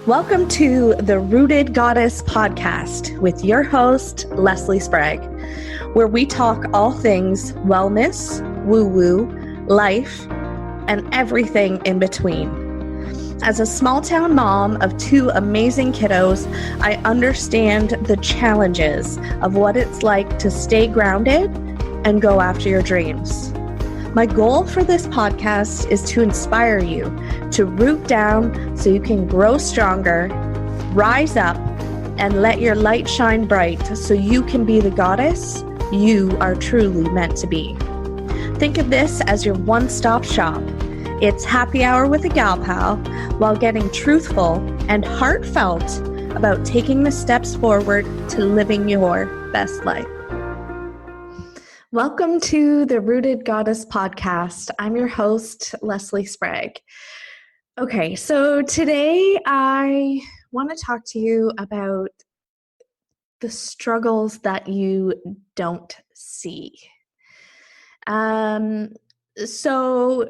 Welcome to the Rooted Goddess podcast with your host, Leslie Sprague, where we talk all things wellness, woo-woo, life, and everything in between. As a small-town mom of two amazing kiddos, I understand the challenges of what it's like to stay grounded and go after your dreams. My goal for this podcast is to inspire you to root down so you can grow stronger, rise up, and let your light shine bright so you can be the goddess you are truly meant to be. Think of this as your one-stop shop. It's happy hour with a gal pal while getting truthful and heartfelt about taking the steps forward to living your best life. Welcome to the Rooted Goddess podcast. I'm your host, Leslie Sprague. Okay, so today I want to talk to you about the struggles that you don't see. So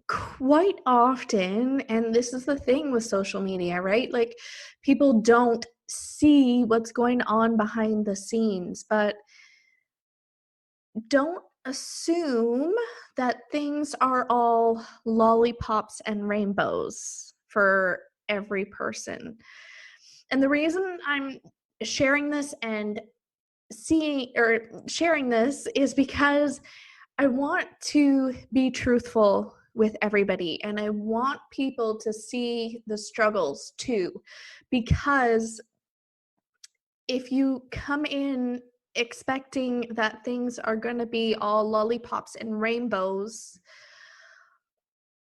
quite often, and this is the thing with social media, right? Like people don't see what's going on behind the scenes, but don't assume that things are all lollipops and rainbows for every person. And the reason I'm sharing this is because I want to be truthful with everybody, and I want people to see the struggles too, because if you come in expecting that things are going to be all lollipops and rainbows,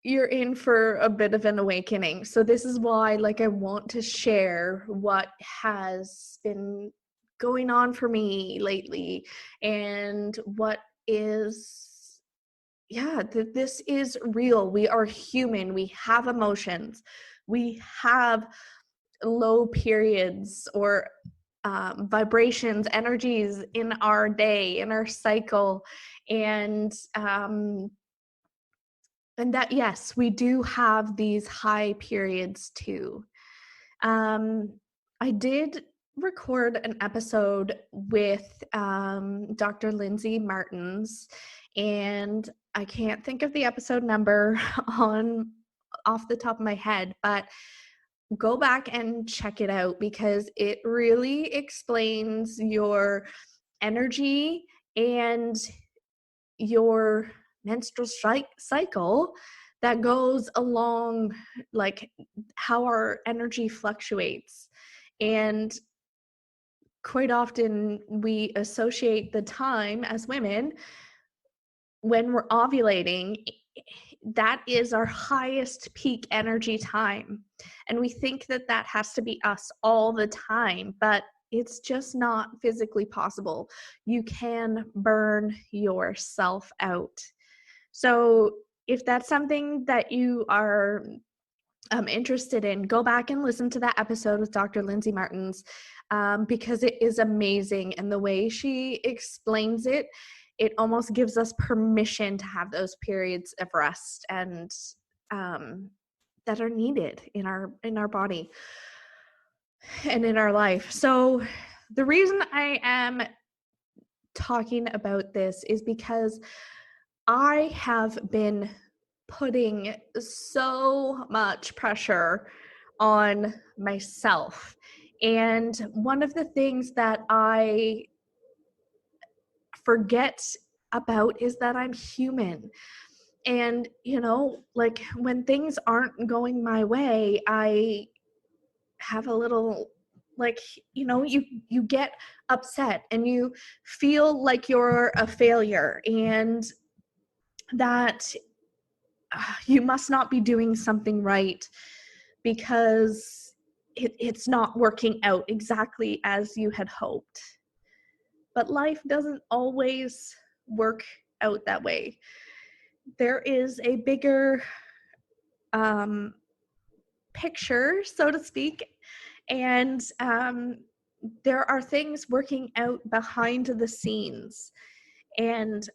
you're in for a bit of an awakening. So this is why, I want to share what has been going on for me lately and what is, this is real. We are human. We have emotions. We have low periods or vibrations, energies in our day, in our cycle, and that, yes, we do have these high periods too. I did record an episode with Dr. Lindsay Martins, and I can't think of the episode number off the top of my head, but go back and check it out because it really explains your energy and your menstrual cycle that goes along, like how our energy fluctuates. And quite often we associate the time as women when we're ovulating. That is our highest peak energy time. And we think that that has to be us all the time, but it's just not physically possible. You can burn yourself out. So if that's something that you are interested in, go back and listen to that episode with Dr. Lindsay Martins because it is amazing. And the way she explains it, it almost gives us permission to have those periods of rest and that are needed in our body and in our life. So the reason I am talking about this is because I have been putting so much pressure on myself. And one of the things that I forget about is that I'm human. And, when things aren't going my way, I have a little, you get upset and you feel like you're a failure and that you must not be doing something right because it's not working out exactly as you had hoped. But life doesn't always work out that way. There is a bigger picture, so to speak, and there are things working out behind the scenes. And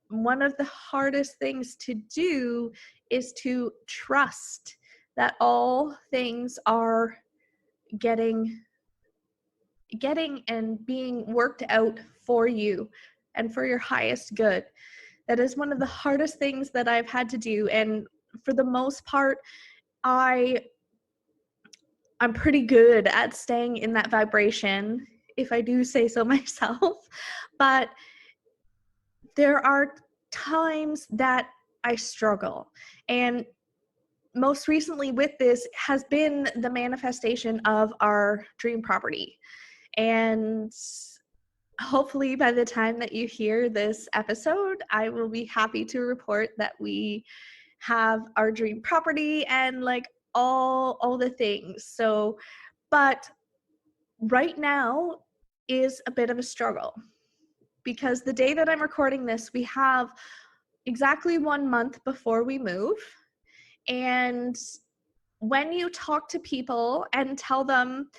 one of the hardest things to do is to trust that all things are getting and being worked out for you and for your highest good. That is one of the hardest things that I've had to do. And for the most part, I'm pretty good at staying in that vibration, if I do say so myself. But there are times that I struggle. And most recently with this has been the manifestation of our dream property. And hopefully by the time that you hear this episode, I will be happy to report that we have our dream property and like all the things. So, but right now is a bit of a struggle because the day that I'm recording this, we have exactly 1 month before we move. And when you talk to people and tell them,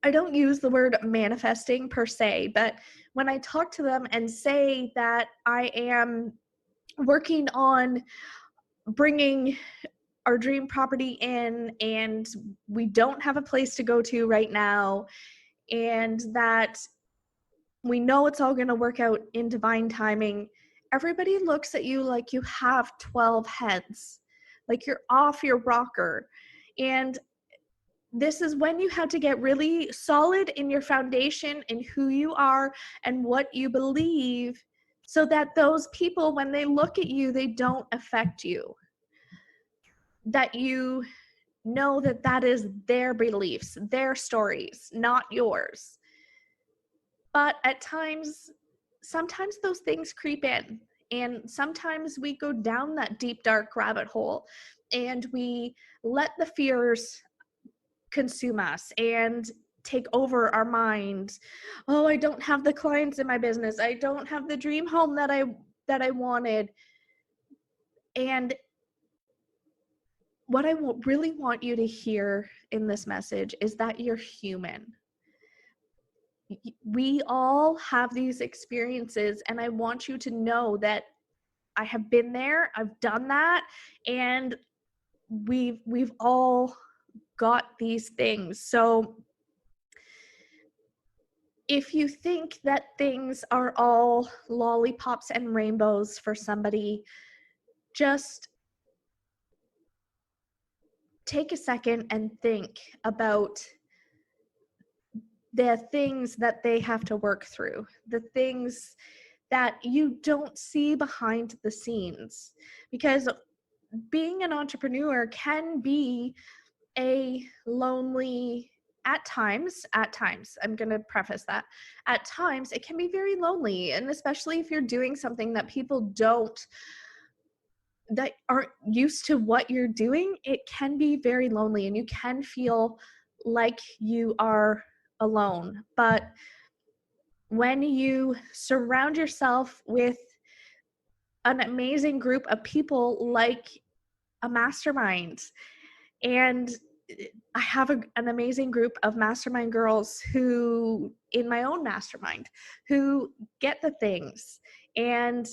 I don't use the word manifesting per se, but when I talk to them and say that I am working on bringing our dream property in and we don't have a place to go to right now, and that we know it's all going to work out in divine timing, everybody looks at you like you have 12 heads, like you're off your rocker. And this is when you have to get really solid in your foundation and who you are and what you believe, so that those people, when they look at you, they don't affect you. That you know that that is their beliefs, their stories, not yours. But at times, sometimes those things creep in, and sometimes we go down that deep, dark rabbit hole and we let the fears consume us and take over our minds. Oh, I don't have the clients in my business. I don't have the dream home that I wanted. And what I really want you to hear in this message is that you're human. We all have these experiences, and I want you to know that I have been there, I've done that, and we've all got these things. So if you think that things are all lollipops and rainbows for somebody, just take a second and think about the things that they have to work through, the things that you don't see behind the scenes. Because being an entrepreneur can be a lonely, at times, I'm going to preface that, at times it can be very lonely. And especially if you're doing something that people that aren't used to what you're doing, it can be very lonely and you can feel like you are alone. But when you surround yourself with an amazing group of people like a mastermind, and I have an amazing group of mastermind girls who, in my own mastermind, who get the things, and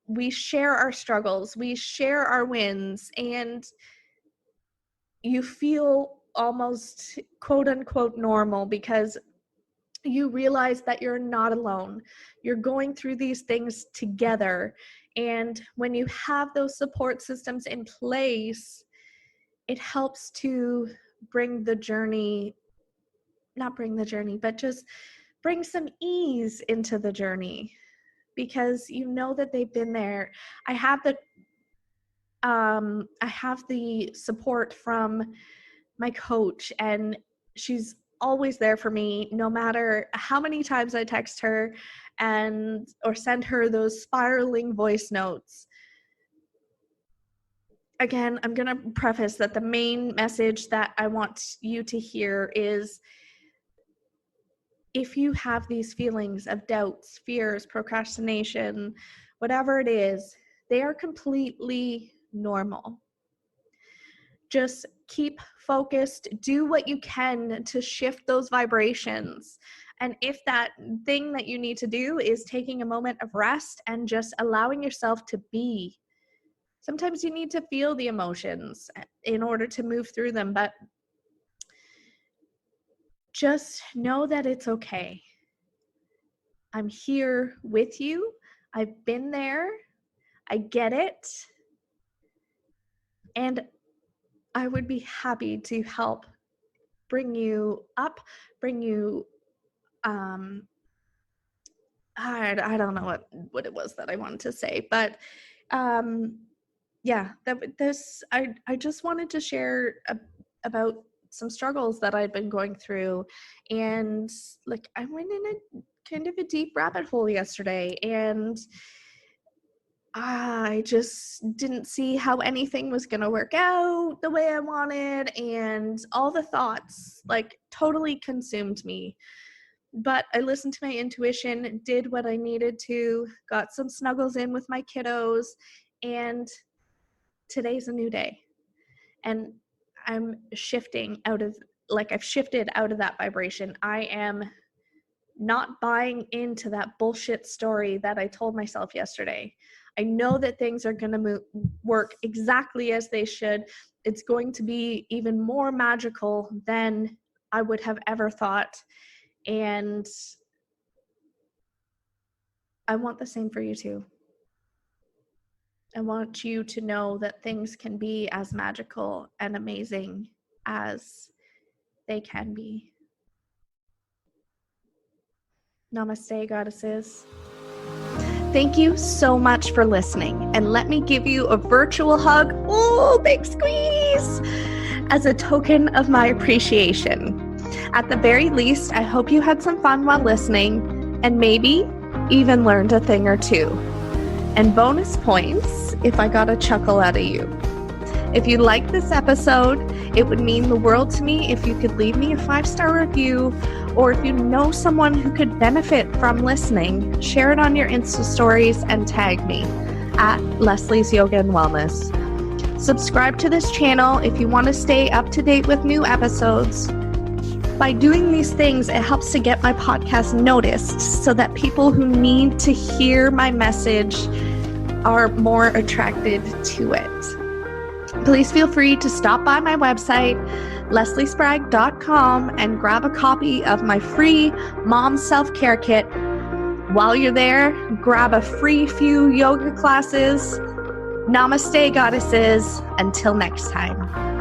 we share our struggles, we share our wins, and you feel almost quote unquote normal because you realize that you're not alone. You're going through these things together. And when you have those support systems in place, it helps to bring the journey, not bring the journey, but just bring some ease into the journey, because you know that they've been there. I have the support from my coach, and she's always there for me no matter how many times I text her or send her those spiraling voice notes. Again, I'm going to preface that the main message that I want you to hear is, if you have these feelings of doubts, fears, procrastination, whatever it is, they are completely normal. Just keep focused, do what you can to shift those vibrations. And if that thing that you need to do is taking a moment of rest and just allowing yourself to be, Sometimes you need to feel the emotions in order to move through them, but just know that it's okay. I'm here with you. I've been there. I get it. And I would be happy to help bring you up, bring you, I don't know what it was that I wanted to say, but yeah, I just wanted to share about some struggles that I'd been going through, and like I went in a kind of a deep rabbit hole yesterday, and I just didn't see how anything was going to work out the way I wanted, and all the thoughts like totally consumed me. But I listened to my intuition, did what I needed to, got some snuggles in with my kiddos, and today's a new day. And I'm shifting I've shifted out of that vibration. I am not buying into that bullshit story that I told myself yesterday. I know that things are going to work exactly as they should. It's going to be even more magical than I would have ever thought. And I want the same for you too. I want you to know that things can be as magical and amazing as they can be. Namaste, goddesses. Thank you so much for listening, and let me give you a virtual hug, big squeeze, as a token of my appreciation. At the very least, I hope you had some fun while listening, and maybe even learned a thing or two. And bonus points if I got a chuckle out of you. If you liked this episode, it would mean the world to me if you could leave me a 5-star review, or if you know someone who could benefit from listening, share it on your Insta stories and tag me at Leslie's Yoga and Wellness. Subscribe to this channel if you want to stay up to date with new episodes. By doing these things, it helps to get my podcast noticed so that people who need to hear my message are more attracted to it. Please feel free to stop by my website, lesliespragg.com, and grab a copy of my free Mom Self-Care Kit. While you're there, grab a free few yoga classes. Namaste, goddesses. Until next time.